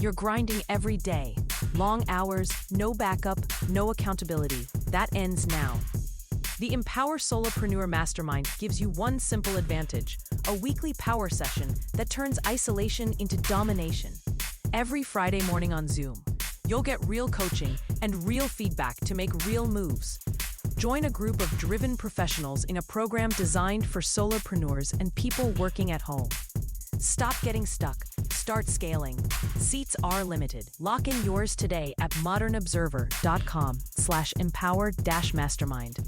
You're grinding every day. Long hours, no backup, no accountability. That ends now. The Empower Solopreneur Mastermind gives you one simple advantage: a weekly power session that turns isolation into domination. Every Friday morning on Zoom, you'll get real coaching and real feedback to make real moves. Join a group of driven professionals in a program designed for solopreneurs and people working at home. Stop getting stuck. Start scaling. Seats are limited. Lock in yours today at modernobserver.com/empower-mastermind.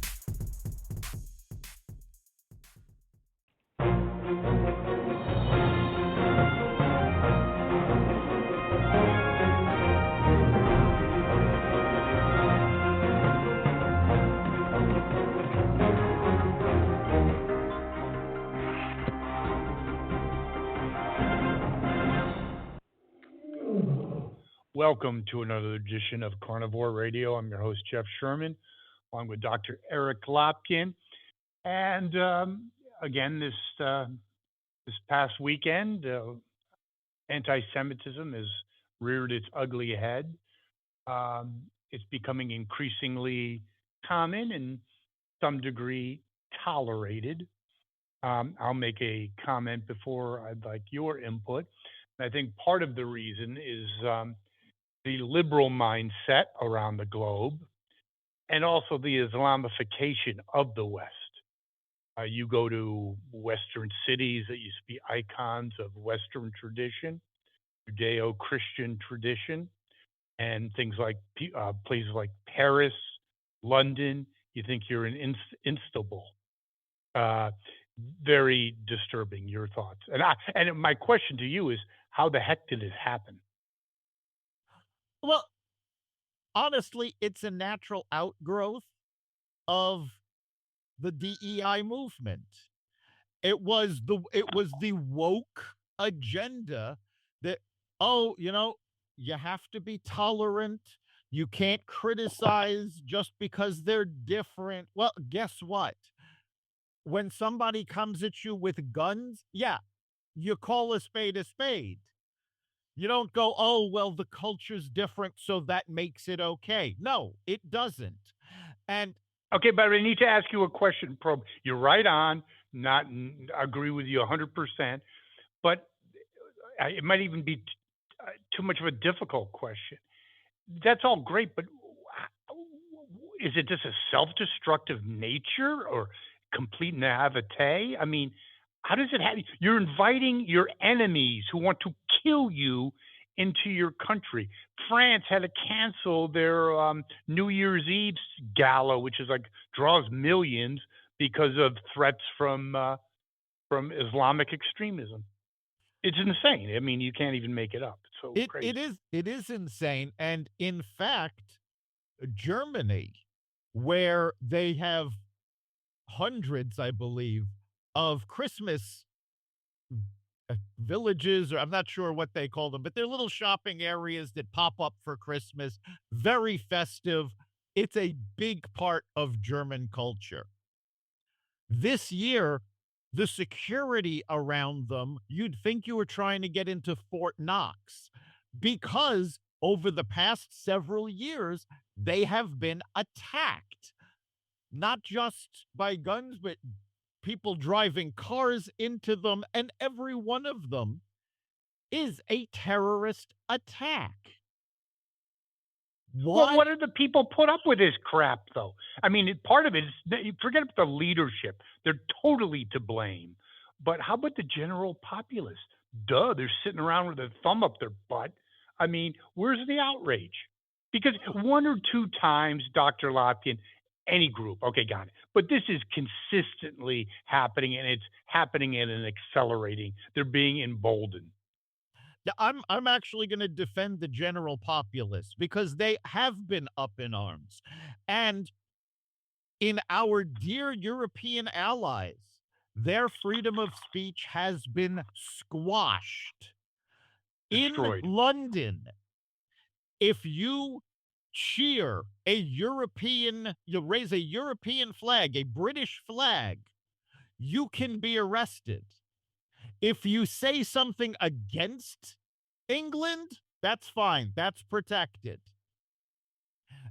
Welcome to another edition of Carnivore Radio. I'm your host, Jeff Sherman, along with Dr. Eric Lopkin. And again, this past weekend, anti-Semitism has reared its ugly head. It's becoming increasingly common and, to some degree, tolerated. I'll make a comment before I'd like your input. I think part of the reason is the liberal mindset around the globe, and also the Islamification of the West. You go to Western cities that used to be icons of Western tradition, Judeo-Christian tradition, and things like places like Paris, London. You think you're in Istanbul. Very disturbing. Your thoughts? And my question to you is, how the heck did it happen? Well, honestly, it's a natural outgrowth of the DEI movement. It was the woke agenda that, you have to be tolerant. You can't criticize just because they're different. Well, guess what? When somebody comes at you with guns, you call a spade a spade. You don't go, oh, well, the culture's different, so that makes it okay. No, it doesn't. And okay, but I need to ask you a question, Probe. You're right on, agree with you 100%, but it might even be too much of a difficult question. That's all great, but is it just a self-destructive nature or complete naivete? I mean, how does it happen? You're inviting your enemies who want to kill you into your country. France had to cancel their New Year's Eve gala, which is draws millions because of threats from Islamic extremism. It's insane. I mean, you can't even make it up. It's so crazy. It is insane. And in fact, Germany, where they have hundreds, I believe, of Christmas villages, or I'm not sure what they call them, but they're little shopping areas that pop up for Christmas. Very festive. It's a big part of German culture. This year, the security around them, you'd think you were trying to get into Fort Knox, because over the past several years, they have been attacked, not just by guns, but people driving cars into them, and every one of them is a terrorist attack. Well, what do the people put up with this crap, though? I mean, part of it is, forget about the leadership. They're totally to blame. But how about the general populace? Duh, they're sitting around with a thumb up their butt. I mean, where's the outrage? Because one or two times, Dr. Lopkin, any group, okay, got it. But this is consistently happening, and it's happening at an accelerating. They're being emboldened. I'm actually going to defend the general populace, because they have been up in arms. And in our dear European allies, their freedom of speech has been squashed. Destroyed. In London, if you cheer you raise a European flag, a British flag, you can be arrested. If you say something against England, That's fine. That's protected.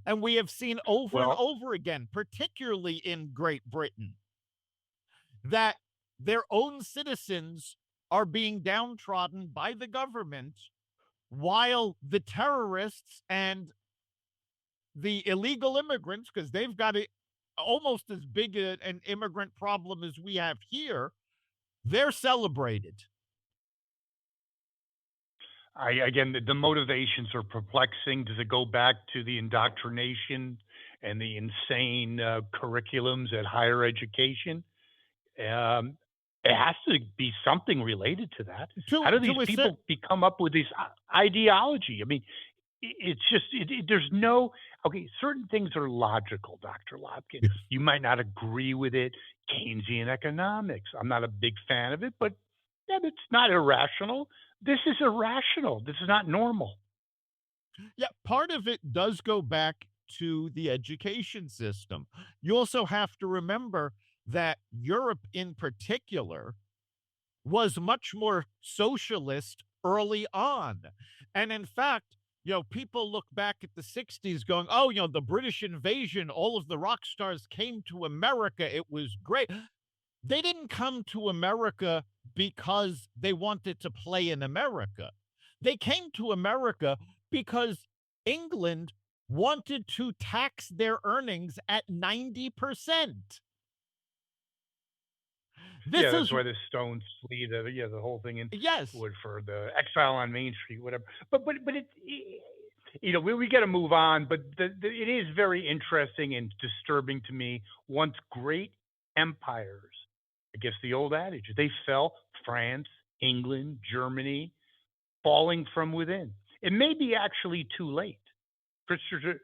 And we have seen over and Well, over again, particularly in Great Britain, that their own citizens are being downtrodden by the government while the terrorists and the illegal immigrants, because they've got almost as big an immigrant problem as we have here, they're celebrated. again, the motivations are perplexing. Does it go back to the indoctrination and the insane curriculums at higher education? Um, it has to be something related to that. How do these people come up with this ideology? I mean, it's just there's no okay. Certain things are logical, Dr. Lopkin. You might not agree with it. Keynesian economics. I'm not a big fan of it, but yeah, it's not irrational. This is irrational. This is not normal. Yeah, part of it does go back to the education system. You also have to remember that Europe in particular was much more socialist early on. And in fact, people look back at the 60s going, oh, the British invasion, all of the rock stars came to America. It was great. They didn't come to America because they wanted to play in America. They came to America because England wanted to tax their earnings at 90%. That's why the stone sleeve, the whole thing in yes, wood for the exile on Main Street, whatever. But we got to move on. But it is very interesting and disturbing to me. Once great empires, I guess the old adage, they fell. France, England, Germany, falling from within. It may be actually too late. Christopher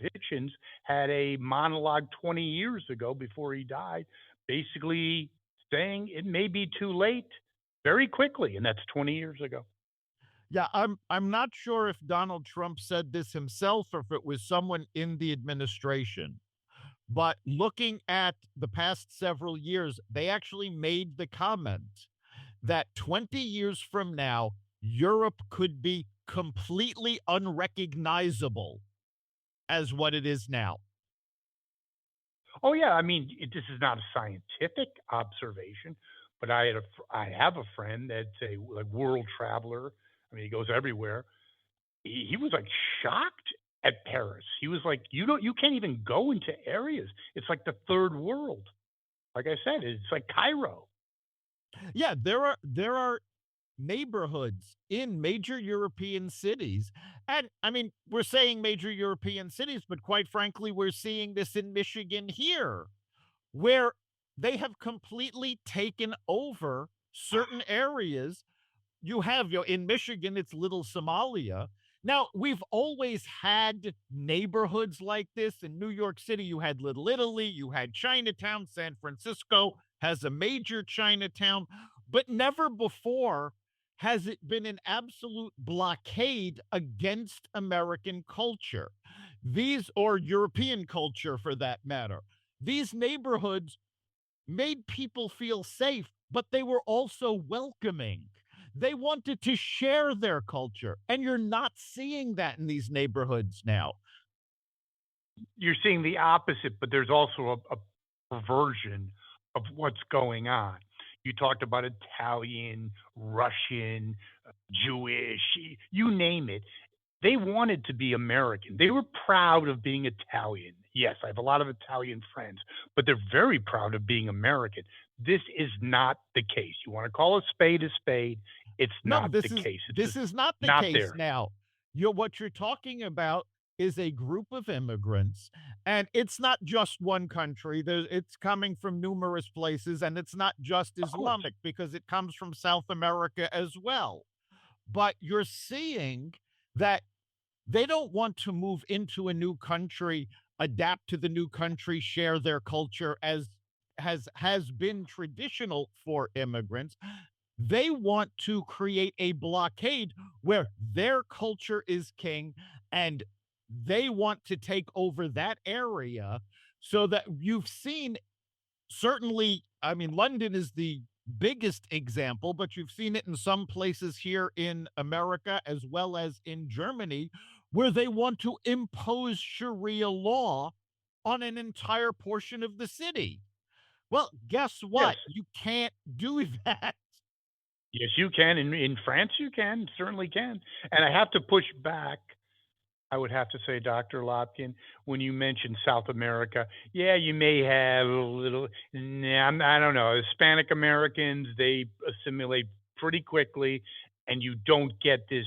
Hitchens had a monologue 20 years ago before he died, basically saying it may be too late very quickly, and that's 20 years ago. Yeah, I'm not sure if Donald Trump said this himself or if it was someone in the administration. But looking at the past several years, they actually made the comment that 20 years from now, Europe could be completely unrecognizable as what it is now. Oh yeah, I mean, this is not a scientific observation, but I have a friend that's a world traveler. I mean, he goes everywhere. He was like shocked at Paris. He was like, you can't even go into areas. It's like the third world. Like I said, it's like Cairo. Yeah, there are neighborhoods in major European cities. And I mean, we're saying major European cities, but quite frankly, we're seeing this in Michigan here, where they have completely taken over certain areas. You have, in Michigan, it's Little Somalia. Now, we've always had neighborhoods like this. In New York City, you had Little Italy, you had Chinatown. San Francisco has a major Chinatown, but never before has it been an absolute blockade against American culture, or European culture for that matter. These neighborhoods made people feel safe, but they were also welcoming. They wanted to share their culture, and you're not seeing that in these neighborhoods now. You're seeing the opposite, but there's also a perversion of what's going on. You talked about Italian, Russian, Jewish, you name it. They wanted to be American. They were proud of being Italian. Yes, I have a lot of Italian friends, but they're very proud of being American. This is not the case. You want to call a spade a spade. It's not the case. This is not the case now. What you're talking about is a group of immigrants, and it's not just one country. It's coming from numerous places, and it's not just Islamic because it comes from South America as well. But you're seeing that they don't want to move into a new country, adapt to the new country, share their culture as has been traditional for immigrants. They want to create a blockade where their culture is king and they want to take over that area, so that you've seen, certainly, I mean, London is the biggest example, but you've seen it in some places here in America as well as in Germany, where they want to impose Sharia law on an entire portion of the city. Well, guess Yes. what? You can't do that. Yes, you can. In France, you can, certainly can. And I have to push back. I would have to say, Dr. Lopkin, when you mentioned South America, yeah, you may have a little, I don't know, Hispanic Americans, they assimilate pretty quickly, and you don't get this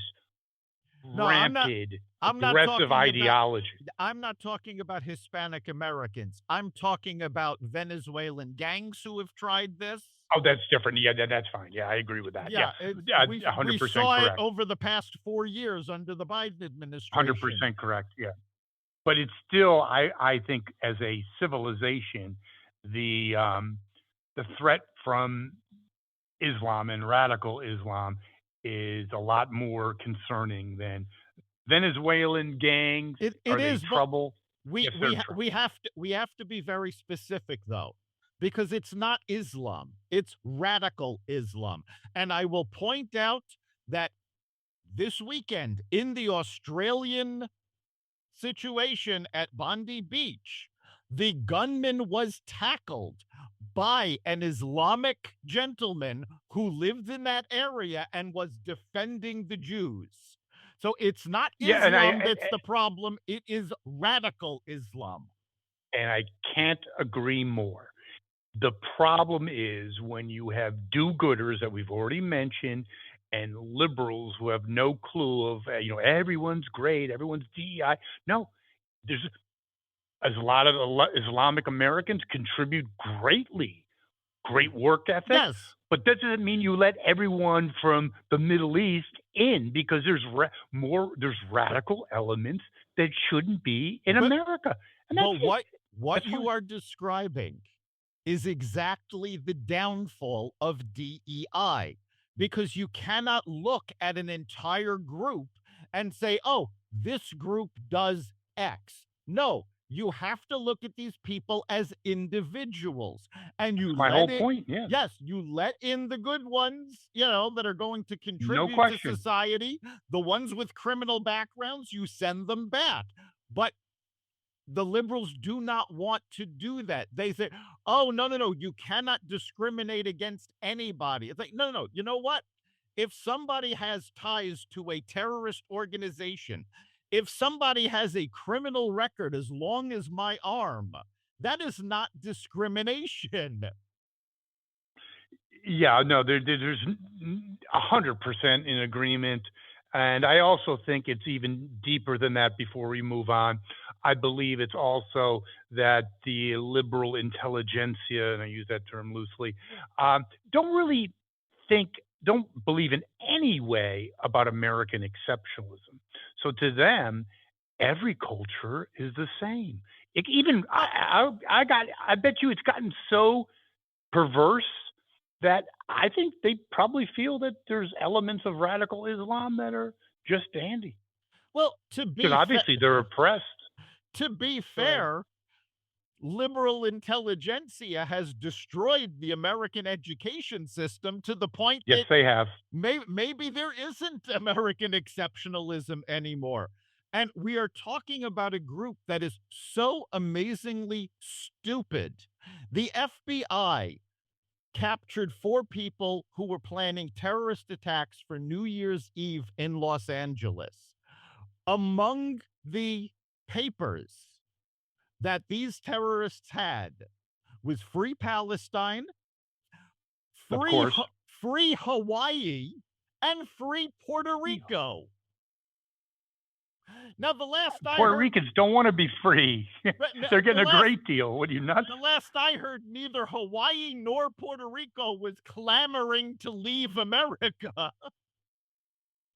No, rampant, I'm not aggressive talking about ideology. I'm not talking about Hispanic Americans. I'm talking about Venezuelan gangs who have tried this. Oh, that's different. Yeah, that's fine. Yeah, I agree with that. Yeah, Yeah, it's we 100% saw it correct. over the past 4 years under the Biden administration. 100% correct. Yeah. But it's still, I think, as a civilization, the threat from Islam and radical Islam is a lot more concerning than Venezuelan gangs. It Are they is, but trouble? we Yes, we they're ha- trouble. we have to be very specific though, because it's not Islam, it's radical Islam. And I will point out that this weekend in the Australian situation at Bondi Beach, the gunman was tackled by an Islamic gentleman who lived in that area and was defending the Jews. So it's not Yeah, Islam that's the problem, it is radical Islam. and I can't agree more. The problem is when you have do-gooders that we've already mentioned and liberals who have no clue of, everyone's great, everyone's DEI. No, there's as a lot of Islamic Americans contribute greatly, great work ethic, Yes. but that doesn't mean you let everyone from the Middle East in because there's radical elements that shouldn't be in But America, and that's but it. what That's you fine. are describing is exactly the downfall of DEI, because you cannot look at an entire group and say, oh, this group does X. No, you have to look at these people as individuals and That's you my let whole it, point. Yeah, yes, you let in the good ones, that are going to no contribute to question. society. The ones with criminal backgrounds, you send them back. But the liberals do not want to do that. They say, oh, no, no, no, you cannot discriminate against anybody. It's like, no, no, no. You know what? If somebody has ties to a terrorist organization, if somebody has a criminal record as long as my arm, that is not discrimination. Yeah, no, there's 100% in agreement. And I also think it's even deeper than that before we move on. I believe it's also that the liberal intelligentsia, and I use that term loosely, don't really think, don't believe in any way about American exceptionalism. So to them, every culture is the same. Even I bet you it's gotten so perverse that I think they probably feel that there's elements of radical Islam that are just dandy. Well, Because obviously they're oppressed. to be Go ahead. fair, liberal intelligentsia has destroyed the American education system to the point Yes, that they have. maybe there isn't American exceptionalism anymore. And we are talking about a group that is so amazingly stupid. The FBI captured 4 people who were planning terrorist attacks for New Year's Eve in Los Angeles. Among the papers that these terrorists had was Free Palestine, Of course. free Hawaii, and free Puerto Rico. Now, the last I Puerto heard, Ricans don't want to be free. They're getting a great deal. What are you nuts? the last I heard, neither Hawaii nor Puerto Rico was clamoring to leave America.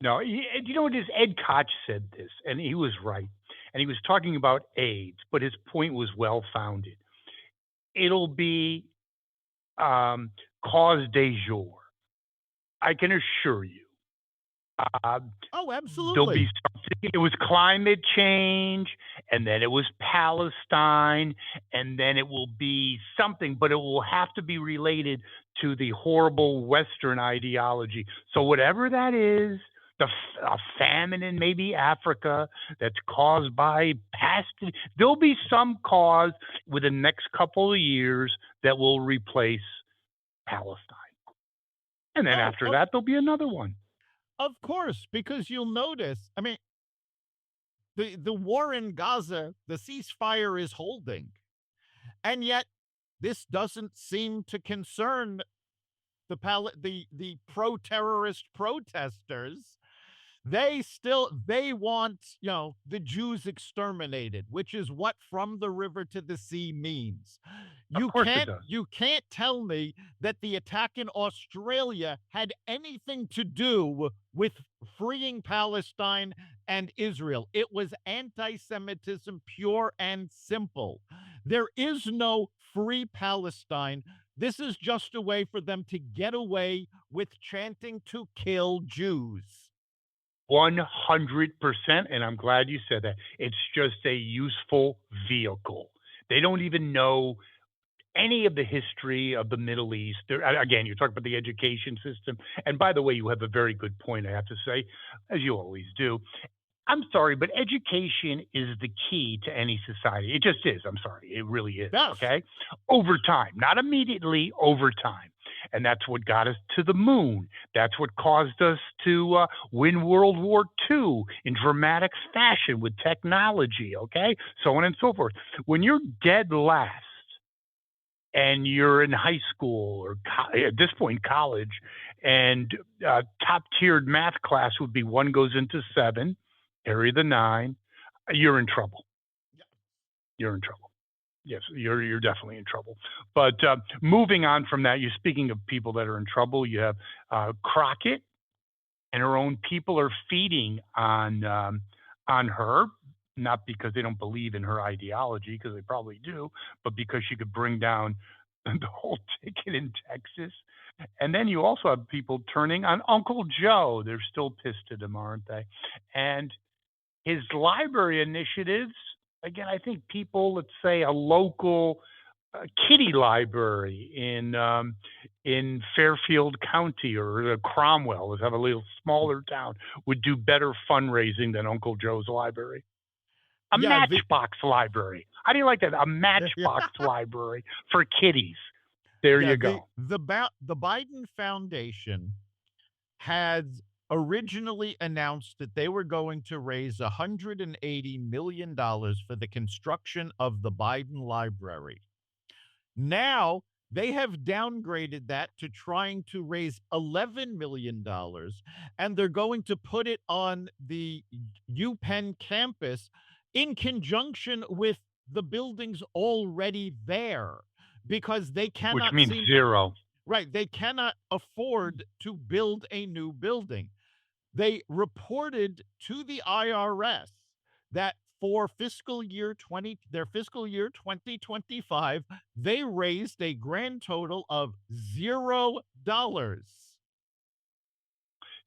No, you know what? Ed Koch said this, and he was right. And he was talking about AIDS, but his point was well founded. It'll be cause de jour. I can assure you, Uh, Oh, there'll be absolutely. something. It was climate change, and then it was Palestine, and then it will be something, but it will have to be related to the horrible Western ideology. So whatever that is, a famine in maybe Africa that's caused by past, there'll be some cause within the next couple of years that will replace Palestine. And then Oh, after that, there'll be another one. of course, because you'll notice, I mean, the war in Gaza, the ceasefire is holding. And yet this doesn't seem to concern the pro-terrorist protesters. They want, the Jews exterminated, which is what from the river to the sea means. Of you course it can't does. you can't tell me that the attack in Australia had anything to do with freeing Palestine and Israel. It was anti-Semitism, pure and simple. There is no free Palestine. This is just a way for them to get away with chanting to kill Jews. 100%. And I'm glad you said that. It's just a useful vehicle. They don't even know any of the history of the Middle East. Again, you're talking about the education system. And by the way, you have a very good point, I have to say, as you always do. I'm sorry, but education is the key to any society. It just is. I'm sorry. It really is. Yes. Okay. Over time, not immediately, over time. And that's what got us to the moon. That's what caused us to win World War II in dramatic fashion with technology. Okay. So on and so forth. When you're dead last, and you're in high school or at this point college, and top tiered math class would be 1 goes into 7, carry the 9, you're in trouble. You're in trouble. Yes, you're definitely in trouble. But moving on from that, you're speaking of people that are in trouble. You have Crockett, and her own people are feeding on her, not because they don't believe in her ideology, because they probably do, but because she could bring down the whole ticket in Texas. And then you also have people turning on Uncle Joe. They're still pissed at him, aren't they? And his library initiatives, again, I think people, let's say a local kitty library in Fairfield County or Cromwell, let's have a little smaller town, would do better fundraising than Uncle Joe's library. A Matchbox library. How do you like that? A Matchbox library for kitties. There you go. The Biden Foundation had originally announced that they were going to raise $180 million for the construction of the Biden Library. Now they have downgraded that to trying to raise $11 million, and they're going to put it on the UPenn campus in conjunction with the buildings already there, because they cannot, which means zero. Right. They cannot afford to build a new building. They reported to the IRS that for their fiscal year 2025, they raised a grand total of $0.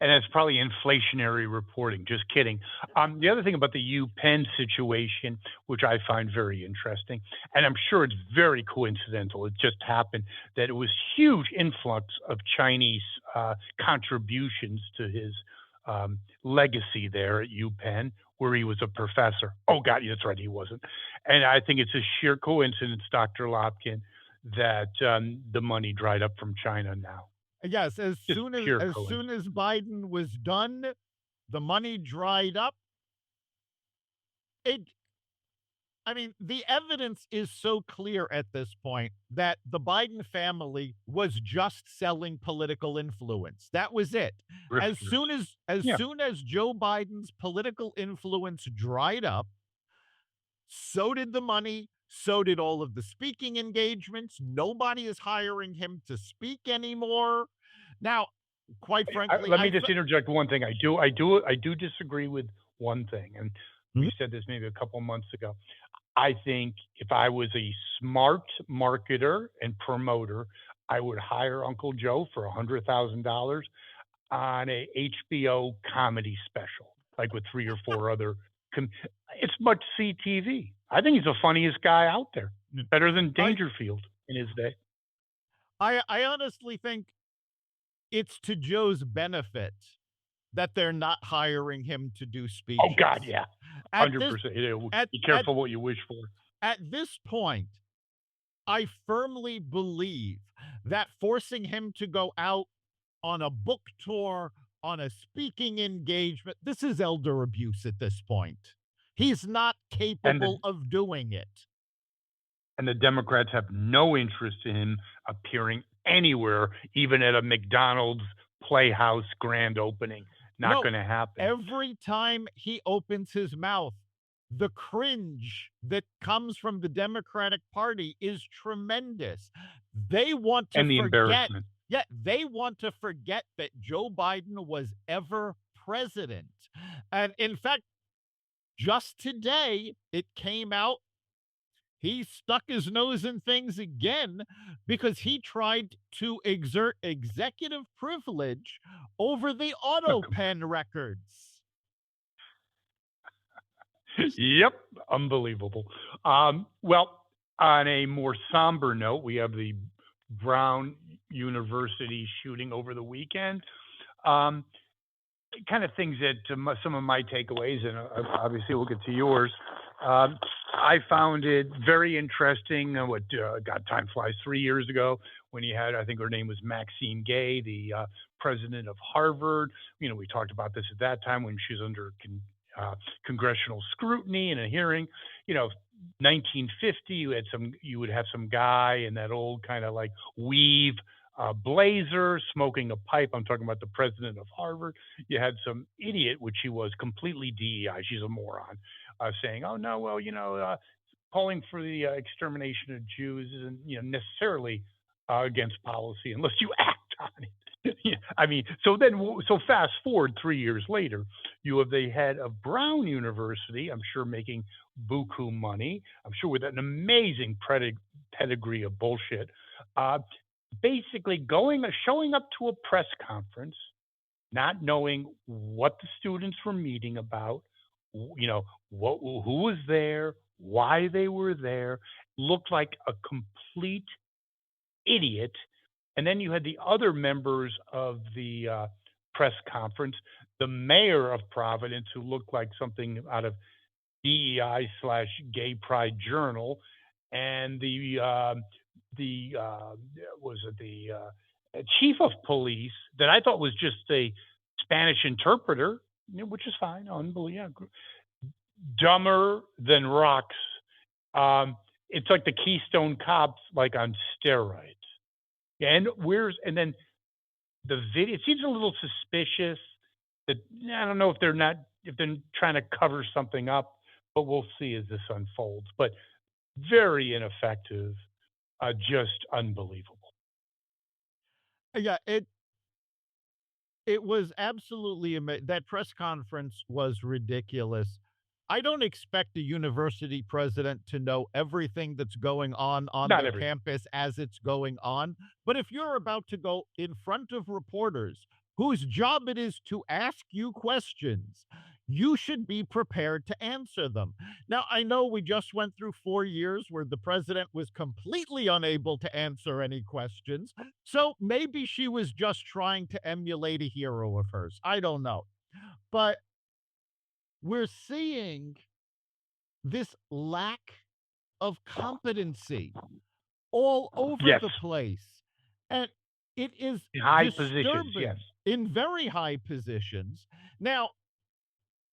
And it's probably inflationary reporting. Just kidding. The other thing about the UPenn situation, which I find very interesting, and I'm sure it's very coincidental, it just happened that it was huge influx of Chinese contributions to his legacy there at UPenn, where he was a professor. Oh, God, that's right, he wasn't. And I think it's a sheer coincidence, Dr. Lopkin, that the money dried up from China now. Yes, as soon as Biden was done, the money dried up. The evidence is so clear at this point that the Biden family was just selling political influence. That was it. As soon as Joe Biden's political influence dried up, so did the money. So did all of the speaking engagements. Nobody is hiring him to speak anymore. Now, quite frankly, let me just interject one thing. I do disagree with one thing, and we said this maybe a couple months ago. I think if I was a smart marketer and promoter, I would hire Uncle Joe for $100,000. on a HBO comedy special, like with 3 or 4 other it's much see TV. I think he's the funniest guy out there, better than I Dangerfield in his day. I honestly think it's to Joe's benefit that they're not hiring him to do Oh God, speeches. yeah, At this 100%. Yeah, at be at careful what you wish for. at this point, I firmly believe that forcing him to go out on a book tour, on a speaking engagement, this is elder abuse at this point. He's not And the capable of doing it. and the Democrats have no interest in him appearing anywhere, even at a McDonald's Playhouse grand opening. Not No, going to happen. every time he opens his mouth, the cringe that comes from the Democratic Party is tremendous. They want to And the forget, embarrassment. yeah, they want to forget that Joe Biden was ever president. And in fact, just today, it came out he stuck his nose in things again because he tried to exert executive privilege over the auto pen records. Yep, unbelievable. Well, on a more somber note, we have the Brown University shooting over the weekend. Kind of things that some of my takeaways, and obviously we'll get to yours. I found it very interesting what God, time flies, 3 years ago when he had, I think her name was Maxine Gay, the president of Harvard. We talked about this at that time when she was under congressional scrutiny in a hearing. 1950, you would have some guy in that old kind of like weave blazer smoking a pipe. I'm talking about the president of Harvard. You had some idiot, which she was, completely DEI. She's a moron, saying, "Oh no, well, calling for the extermination of Jews isn't, necessarily against policy unless you act on it." Yeah, I mean, so fast forward 3 years later, you have the head of Brown University, I'm sure making buku money, I'm sure with an amazing pedigree of bullshit, basically showing up to a press conference, not knowing what the students were meeting about, who was there, why they were there, looked like a complete idiot. And then you had the other members of the press conference, the mayor of Providence, who looked like something out of DEI/Gay Pride Journal, and the chief of police that I thought was just a Spanish interpreter, which is fine, unbelievable, dumber than rocks. It's like the Keystone Cops, like on steroids. And then the video, it seems a little suspicious that I don't know if they're trying to cover something up, but we'll see as this unfolds. But very ineffective, just unbelievable. Yeah, it was absolutely amazing. That press conference was ridiculous. I don't expect a university president to know everything that's going on Not the everything. campus as it's going on. But if you're about to go in front of reporters whose job it is to ask you questions, you should be prepared to answer them. Now, I know we just went through 4 years where the president was completely unable to answer any questions. So maybe she was just trying to emulate a hero of hers. I don't know. But we're seeing this lack of competency all over Yes. the place. And it is In high disturbing positions, yes. in very high positions. Now,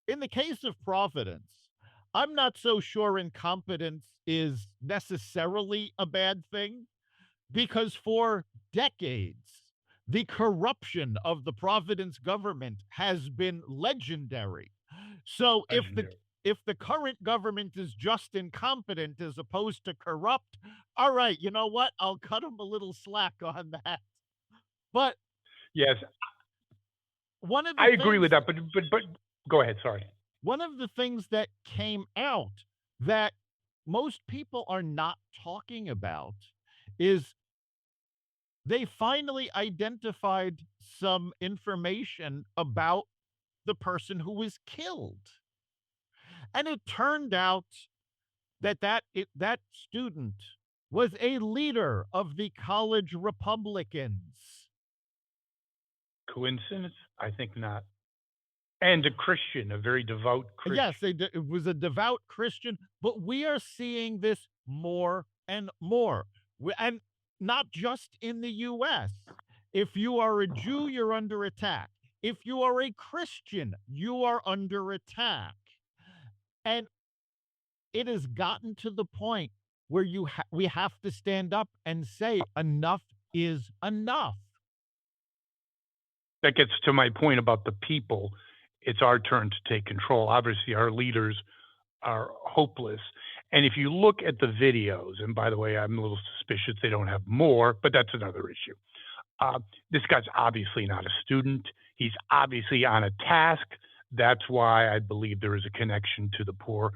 in the case of Providence, I'm not so sure incompetence is necessarily a bad thing because for decades, the corruption of the Providence government has been legendary. So Legendary. if the current government is just incompetent as opposed to corrupt, all right, you know what? I'll cut them a little slack on that. But Yes, one of the I agree with things that. But go ahead. Sorry. one of the things that came out that most people are not talking about is they finally identified some information about the person who was killed. And it turned out that student was a leader of the college Republicans. Coincidence? I think not. And a Christian, a very devout Christian. Yes, it was a devout Christian, but we are seeing this more and more. And not just in the US. If you are a Jew, you're under attack. If you are a Christian, you are under attack. And it has gotten to the point where we have to stand up and say enough is enough. That gets to my point about the people. It's our turn to take control. Obviously, our leaders are hopeless. And if you look at the videos, and by the way, I'm a little suspicious they don't have more, but that's another issue. This guy's obviously not a student. He's obviously on a task. That's why I believe there is a connection to the poor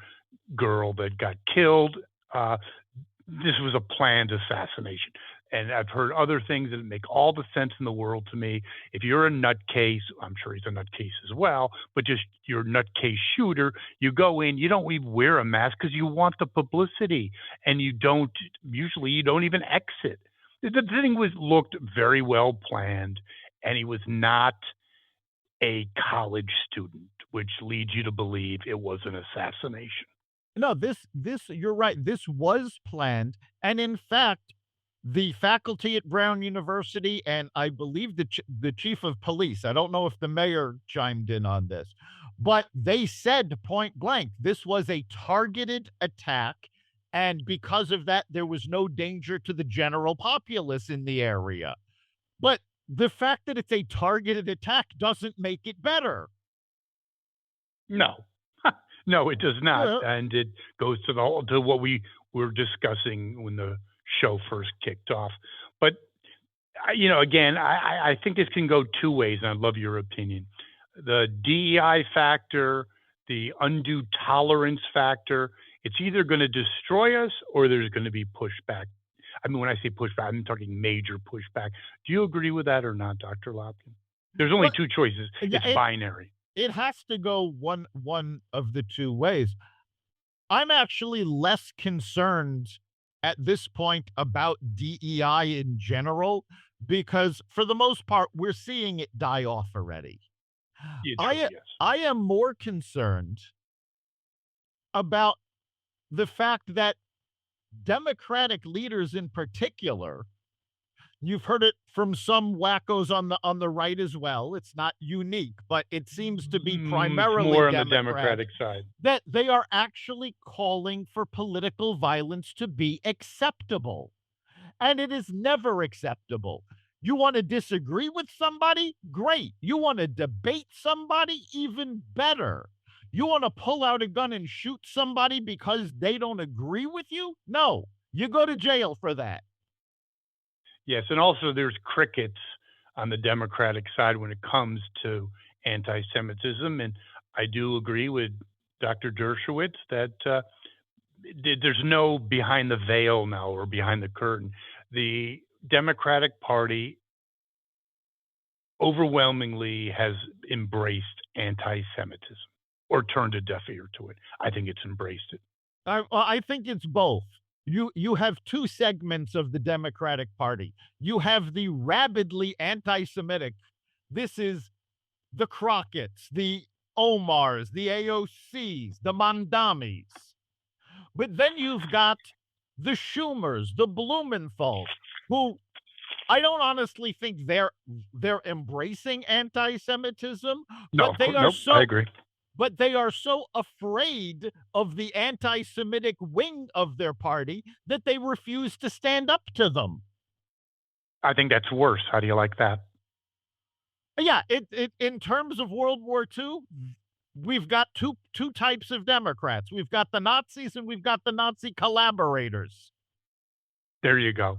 girl that got killed. This was a planned assassination. And I've heard other things that make all the sense in the world to me. If you're a nutcase, I'm sure he's a nutcase as well, but just you're a nutcase shooter, you go in, you don't even wear a mask because you want the publicity, and you don't even exit. The thing looked very well planned, and he was not a college student, which leads you to believe it was an assassination. No, this you're right. This was planned, and in fact, the faculty at Brown University and I believe the chief of police, I don't know if the mayor chimed in on this, but they said point blank this was a targeted attack, and because of that, there was no danger to the general populace in the area. But the fact that it's a targeted attack doesn't make it better. No, no, it does not, Yeah. and it goes to what we were discussing when the show first kicked off. But again, I think this can go two ways, and I'd love your opinion. The DEI factor, the undue tolerance factor, it's either going to destroy us or there's going to be pushback. I mean, when I say pushback, I'm talking major pushback. Do you agree with that or not, Dr. Lopkin? There's only But two choices. yeah, It's binary. it has to go one of the two ways. I'm actually less concerned at this point about DEI in general, because for the most part, we're seeing it die off already. Yeah, true, I yes. I am more concerned about the fact that Democratic leaders in particular, you've heard it from some wackos on the right as well. It's not unique, but it seems to be It's primarily more on the Democrat, Democratic side. that they are actually calling for political violence to be acceptable. And it is never acceptable. You want to disagree with somebody? Great. You want to debate somebody? Even better. You want to pull out a gun and shoot somebody because they don't agree with you? No, you go to jail for that. Yes, and also there's crickets on the Democratic side when it comes to anti-Semitism, and I do agree with Dr. Dershowitz that there's no behind the veil now or behind the curtain. The Democratic Party overwhelmingly has embraced anti-Semitism or turned a deaf ear to it. I think it's embraced it. I think it's both. You have two segments of the Democratic Party. You have the rabidly anti-Semitic. This is the Crockett's, the Omars, the AOCs, the Mandamis. But then you've got the Schumers, the Blumenthals, who I don't honestly think they're embracing anti-Semitism, No, but they are I agree. but they are so afraid of the anti-Semitic wing of their party that they refuse to stand up to them. I think that's worse. How do you like that? Yeah, it in terms of World War II, we've got two types of Democrats. We've got the Nazis and we've got the Nazi collaborators. There you go.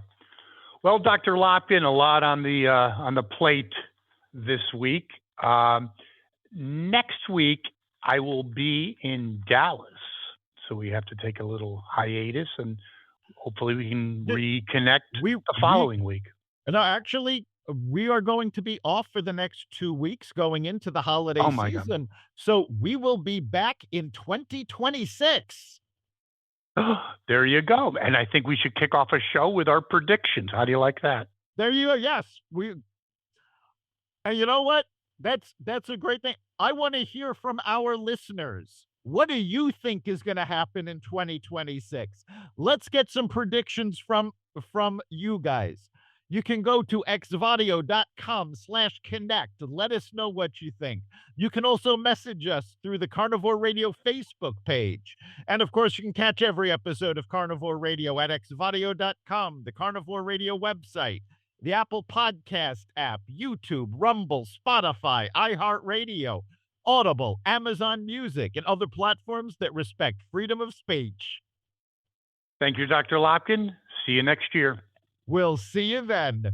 Well, Dr. Lopkin, a lot on the plate this week. Next week, I will be in Dallas, so we have to take a little hiatus, and hopefully we can reconnect the following week. No, actually, we are going to be off for the next 2 weeks going into the holiday Oh my God. season. So we will be back in 2026. There you go. And I think we should kick off a show with our predictions. How do you like that? There you go. Yes. And you know what? That's a great thing. I want to hear from our listeners. What do you think is going to happen in 2026? Let's get some predictions from you guys. You can go to xvadio.com/connect. Let us know what you think. You can also message us through the Carnivore Radio Facebook page. And of course, you can catch every episode of Carnivore Radio at xvadio.com, the Carnivore Radio website, the Apple Podcast app, YouTube, Rumble, Spotify, iHeartRadio, Audible, Amazon Music, and other platforms that respect freedom of speech. Thank you, Dr. Lopkin. See you next year. We'll see you then.